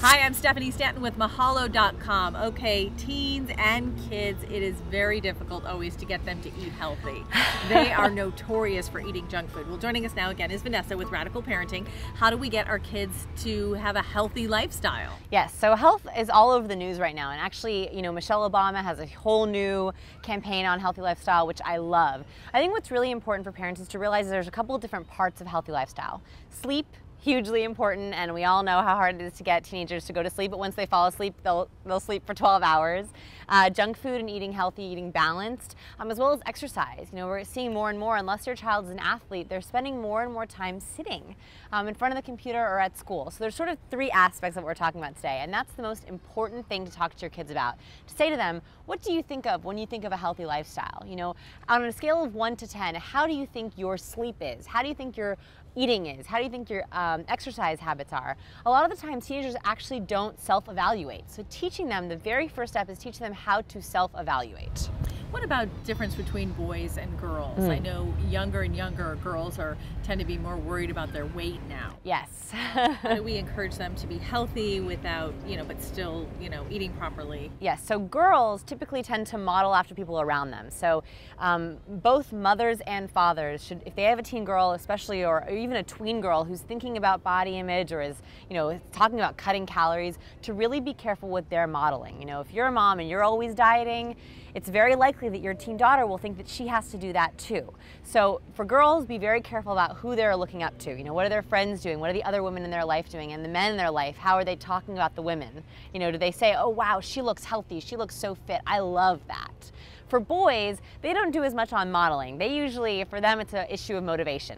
Hi, I'm Stephanie Stanton with Mahalo.com. Okay, teens and kids, it is very difficult always to get them to eat healthy. They are notorious for eating junk food. Well, joining us now again is Vanessa with Radical Parenting. How do we get our kids to have a healthy lifestyle? Yes, so health is all over the news right now. And actually, Michelle Obama has a whole new campaign on healthy lifestyle, which I love. I think what's really important for parents is to realize there's a couple of different parts of healthy lifestyle. Sleep, hugely important, and we all know how hard it is to get teenagers to go to sleep, but once they fall asleep, they'll sleep for 12 hours. Junk food and eating healthy, eating balanced, as well as exercise. We're seeing more and more, unless your child is an athlete, they're spending more and more time sitting in front of the computer or at school. So there's sort of three aspects that we're talking about today, and that's the most important thing to talk to your kids about. To say to them, what do you think of when you think of a healthy lifestyle? On a scale of 1 to 10, how do you think your sleep is? How do you think your eating is? How do you think your exercise habits are? A lot of the time, teenagers actually don't self-evaluate. So teaching them, the very first step is teaching them how to self-evaluate. What about difference between boys and girls? I know younger and younger girls tend to be more worried about their weight now. Yes. How do we encourage them to be healthy without, but still, eating properly? Yes, so girls typically tend to model after people around them. So both mothers and fathers should, if they have a teen girl especially, or even a tween girl who's thinking about body image or is, talking about cutting calories, to really be careful with their modeling. If you're a mom and you're always dieting, it's very likely that your teen daughter will think that she has to do that too. So for girls, be very careful about who they're looking up to. What are their friends doing? What are the other women in their life doing? And the men in their life, how are they talking about the women? Do they say, oh wow, she looks healthy, she looks so fit, I love that. For boys, they don't do as much on modeling. They usually, for them, it's an issue of motivation.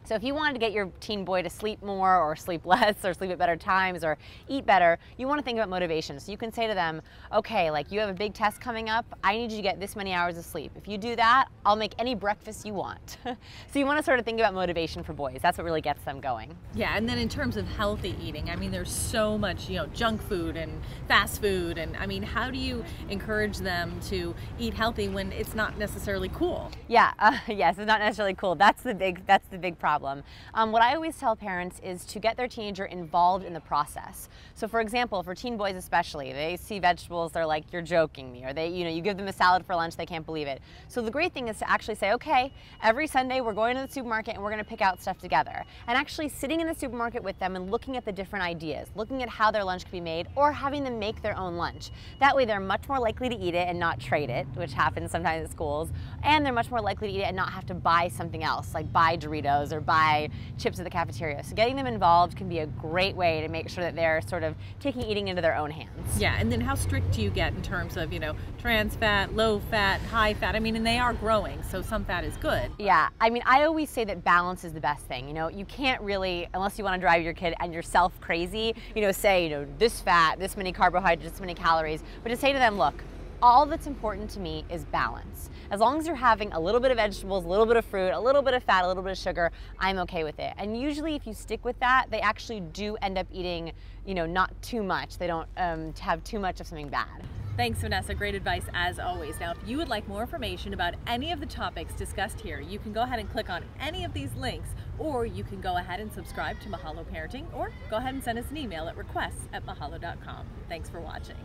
So if you wanted to get your teen boy to sleep more or sleep less or sleep at better times or eat better, you want to think about motivation. So you can say to them, okay, like you have a big test coming up, I need you to get this many hours of sleep. If you do that, I'll make any breakfast you want. So you want to sort of think about motivation for boys. That's what really gets them going. Yeah, and then in terms of healthy eating, there's so much, junk food and fast food, and how do you encourage them to eat healthy when it's not necessarily cool? Yeah, yes, it's not necessarily cool. That's the big problem. What I always tell parents is to get their teenager involved in the process. So for example, for teen boys especially, they see vegetables, they're like, you're joking me, or you give them a salad for lunch, they can't believe it. So the great thing is to actually say, okay, every Sunday we're going to the supermarket and we're going to pick out stuff together. And actually sitting in the supermarket with them and looking at the different ideas, looking at how their lunch could be made, or having them make their own lunch. That way they're much more likely to eat it and not trade it, which happens sometimes at schools, and they're much more likely to eat it and not have to buy something else, like buy Doritos or buy chips at the cafeteria. So getting them involved can be a great way to make sure that they're sort of taking eating into their own hands. Yeah, and then how strict do you get in terms of, trans fat, low fat, high fat? And they are growing, so some fat is good. Yeah, I always say that balance is the best thing. You can't really, unless you want to drive your kid and yourself crazy, say, this fat, this many carbohydrates, this many calories, but to say to them, look, all that's important to me is balance. As long as you're having a little bit of vegetables, a little bit of fruit, a little bit of fat, a little bit of sugar, I'm okay with it. And usually if you stick with that, they actually do end up eating, not too much. They don't have too much of something bad. Thanks, Vanessa. Great advice as always. Now, if you would like more information about any of the topics discussed here, you can go ahead and click on any of these links, or you can go ahead and subscribe to Mahalo Parenting, or go ahead and send us an email at requests@mahalo.com. Thanks for watching.